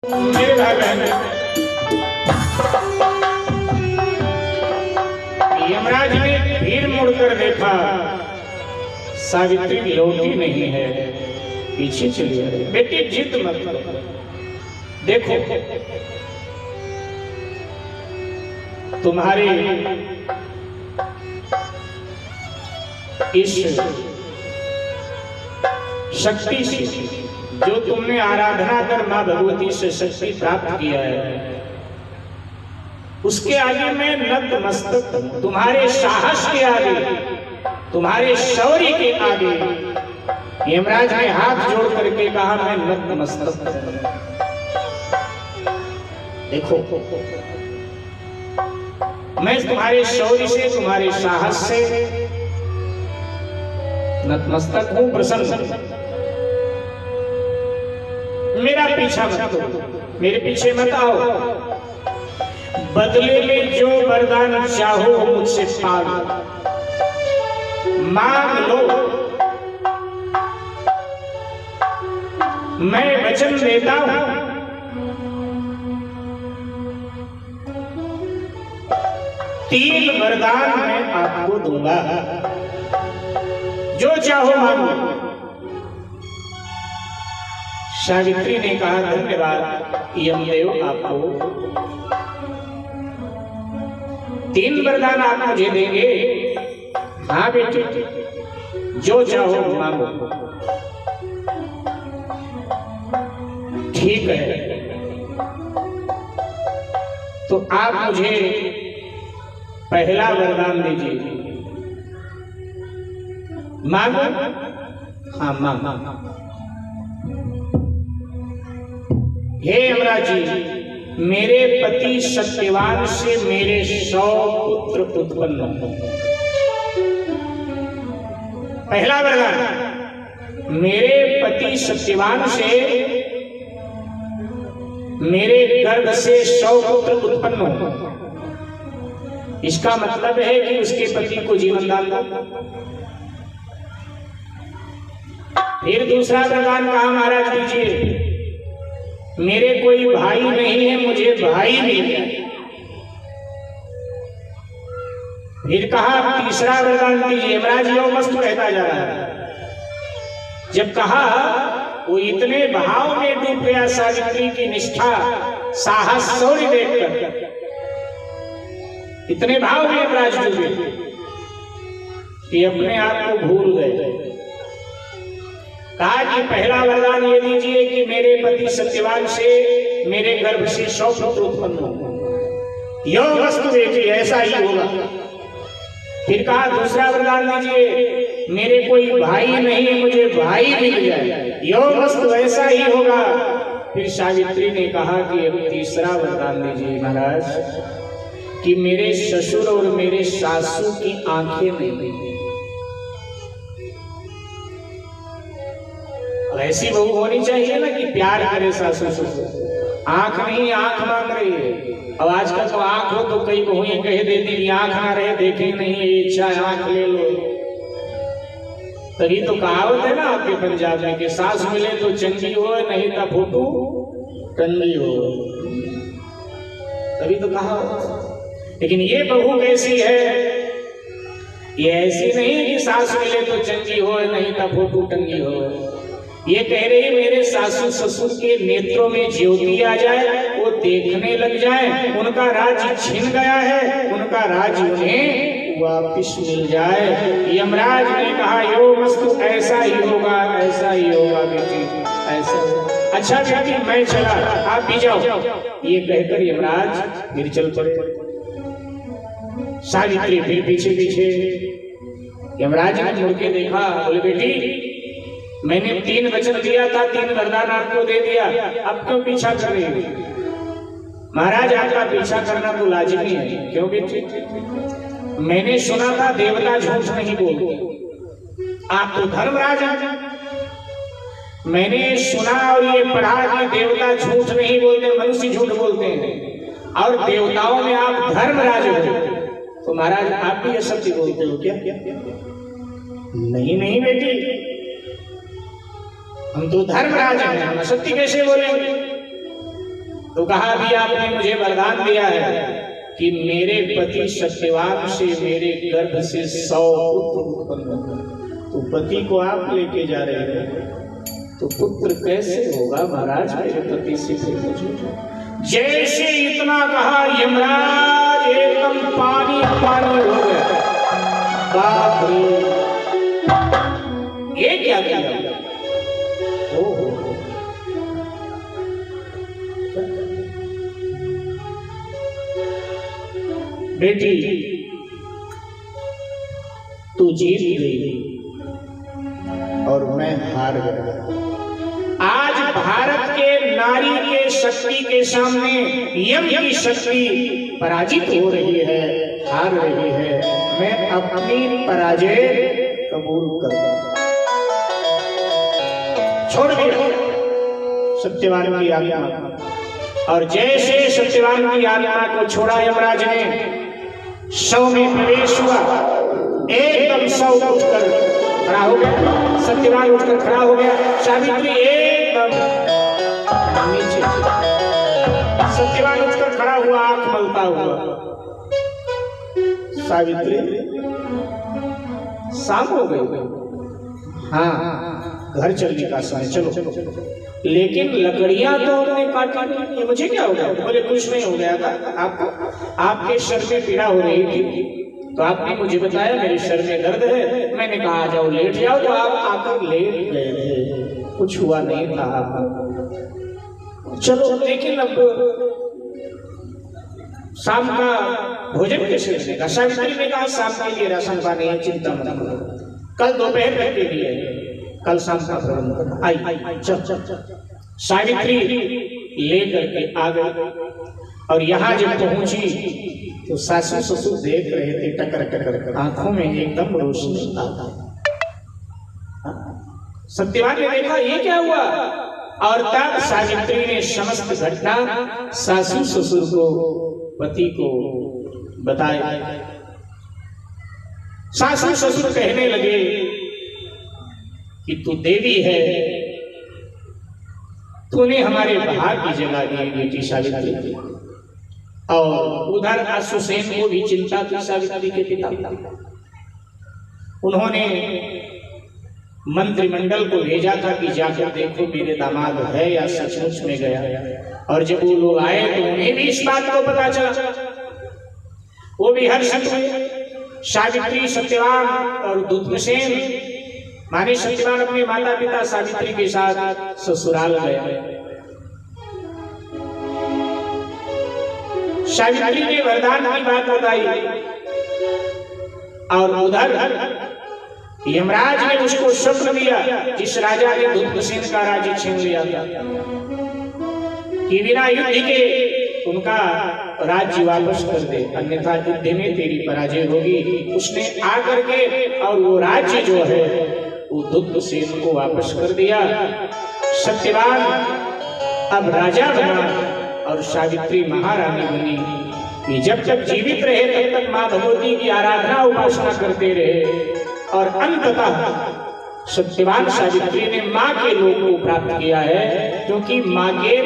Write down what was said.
मेरे भाई बहन, यमराज ने फिर मुड़कर देखा, सावित्री लौटी नहीं है, पीछे चली आ रही। बेटी जिद मत करो, देखो तुम्हारी इस शक्ति से, जो तुमने आराधना कर मां भगवती से शक्ति प्राप्त किया है, उसके आगे मैं नतमस्तक हूं। तुम्हारे साहस के आगे, तुम्हारे शौर्य के आगे यमराज ने हाथ जोड़ करके कहा, मैं नतमस्तक हूं। देखो मैं तुम्हारे शौर्य से, तुम्हारे साहस से नतमस्तक हूं, प्रसन्न। मेरा पीछा मत करो, मेरे पीछे मत आओ। बदले में जो वरदान चाहो मुझसे पाओ, मांग लो। मैं वचन देता हूं, तीन वरदान मैं आपको दूंगा, जो चाहो मांगो। सावित्री ने कहा, धन्यवाद यमदेव, आपको तीन वरदान आप मुझे देंगे? हाँ बेटी, जो चाहो मांगो। ठीक है, तो आप मुझे पहला वरदान दीजिए। मांगो? हाँ मांगो। हे यमराज जी, मेरे पति सत्यवान से मेरे 100 पुत्र उत्पन्न हो। पहला वरदान, मेरे पति सत्यवान से मेरे गर्भ से 100 पुत्र उत्पन्न हो। इसका मतलब है कि उसके पति को जीवन दान दो। फिर दूसरा वरदान कहा, महाराज दीजिए, मेरे कोई भाई नहीं है, मुझे भाई मिल जाए। फिर कहा, तीसरा वरदान दीजिए। यमराज योग वस्तु कहता जा रहा है। जब कहा, वो इतने भाव में डूब गया, सावित्री की निष्ठा, साहस, शौर्य देखकर इतने भाव में यमराज डूबे कि अपने आप को भूल गए। कहा कि पहला वरदान ये दीजिए कि मेरे पति सत्यवान से मेरे गर्भ से 100 पुत्र उत्पन्न हो। योग वस्तु देखिए, ऐसा ही होगा। फिर कहा, दूसरा वरदान दीजिए, मेरे कोई भाई नहीं है, मुझे भाई मिल जाए। योग वस्तु ऐसा ही होगा। फिर सावित्री ने कहा कि अब तीसरा वरदान दीजिए महाराज, कि मेरे ससुर और मेरे सासू की आंखें नहीं। ऐसी बहू होनी चाहिए ना कि प्यार करे सासू ससुर। आंख नहीं, आंख मांग रही है। अब आजकल तो आंख हो तो कई बहुएं कह देती कि आंख ना रहे देखे नहीं, ये इच्छा है आंख ले लो। तभी तो कहावत है ना आपके पंजाब में कि सास मिले तो चंगी हो, नहीं तो फोटू टंगी हो। तभी तो कहावत। लेकिन ये बहू कैसी है? ये ऐसी नहीं कि सास मिले तो चंगी हो, नहीं तो फोटू टंगी हो। ये कह रही, मेरे सासू ससुर के नेत्रों में ज्योति आ जाए, वो देखने लग जाए, उनका राज्य छिन गया है, उनका राज्य उन्हें वापिस मिल जाए। यमराज ने कहा, यो वस्तु ऐसा ही होगा, ऐसा ही होगा बेटी, ऐसा। अच्छा बेटी, मैं चला, आप भी जाओ। ये कहकर यमराज फिर चल पड़े। सावित्री फिर पीछे पीछे। यमराज ने मुड़ के देखा, बोले बेटी, मैंने 3 वचन दिया था, 3 वरदान आपको दे दिया, अब क्यों पीछा कर रही है? महाराज, आपका पीछा करना तो लाजिमी है। क्यों बेटी? मैंने सुना था देवता झूठ नहीं बोलते, आप तो धर्मराज हैं। मैंने सुना और ये पढ़ा कि देवता झूठ नहीं बोलते, मनुष्य झूठ बोलते हैं, और देवताओं में आप धर्मराज हो। तो महाराज, आप भी ये सत्य बोलते हो क्या? नहीं नहीं बेटी, हम तो धर्मराज हैं, हम सत्य कैसे बोलेंगे? तो कहा भी आपने मुझे वरदान दिया है कि मेरे पति सत्यवान से मेरे गर्भ से 100 पुत्र उत्पन्न होंगे। तो पति को आप लेके जा रहे हैं तो पुत्र कैसे होगा महाराज, मेरे पति से फिर मुझे। जैसे इतना कहा यमराज एकदम पानी पानी हो गया। बाप रे, ये क्या किया? बेटी तू जीत गई और मैं हार गया। आज भारत के नारी के शक्ति के सामने यम की शक्ति पराजित हो रही है, हार रही है। मैं अपनी पराजय कबूल करता हूं। छोड़ दिया सत्यवान की आज्ञा और जैसे सत्यवान की आज्ञा को छोड़ा यमराज ने, 100 में प्रवेश हुआ। एकदम 100 उठकर खड़ा हो गया। सत्यवान उठकर खड़ा हो गया। सावित्री एकदम नीचे। सत्यवान उठकर खड़ा हुआ, आंख मलता हुआ। सावित्री शाम हो गई, हाँ घर चलने का समय, चलो। लेकिन लकड़ियां तो हमने काटी, ये मुझे क्या हो गया? बोले कुछ नहीं हो गया था, आपके सर में पीड़ा हो रही थी तो आपने मुझे बताया मेरे सर में दर्द है। मैंने कहा आ जाओ लेट जाओ, तो आप आकर लेट गए थे, कुछ हुआ नहीं था आपको। चलो, लेकिन अब शाम का भोजन कैसे मिलेगा? सावित्री ने कहा शाम के लिए राशन पानी है, चिंता मत करो, कल दोपहर तक के लिए, कल शाम का प्रबंध करना। आई चल। सावित्री लेकर के आ गई और यहाँ जब पहुंची तो सासू ससुर देख रहे थे, टकर टकर आंखों में एकदम रोशनी आता। सत्यवान ने देखा ये क्या हुआ, और तब सावित्री ने समस्त घटना सासू ससुर को, पति को बताया। सासू ससुर कहने लगे कि तू देवी है, तूने हमारे भाग्य की जगह दी बेटी सावित्री। और उधर अश्वसेन को भी चिंता थी सावित्री के पिता। उन्होंने मंत्रिमंडल को भेजा था कि जाकर देखो मेरे दामाद है या सचमुच में गया। और जब वो लोग आए तो उन्हें भी इस बात को पता चला, वो भी हर्षित हुए। सावित्री, सत्यवान और दुर्धसेन, माने सत्यवान अपने माता पिता सावित्री के साथ ससुराल गए। सावित्री ने वरदान की बात बताई और उधर यमराज ने उसको स्वप्न दिया, जिस राजा ने दुर्धसेन का राज्य छीन लिया था, कि बिना युद्ध के उनका राज्य वापस कर दे, अन्यथा युद्ध में तेरी पराजय होगी। उसने आकर के और वो राज्य जो है वो दुर्धसेन को वापस कर दिया। सत्यवान अब राजा बना और सावित्री महारानी बनी। कि जब तक जीवित रहे तब तक मां भगवती की आराधना उपासना करते रहे और अंततः सत्यवान सावित्री ने मां के लोक को प्राप्त किया है, क्योंकि मां के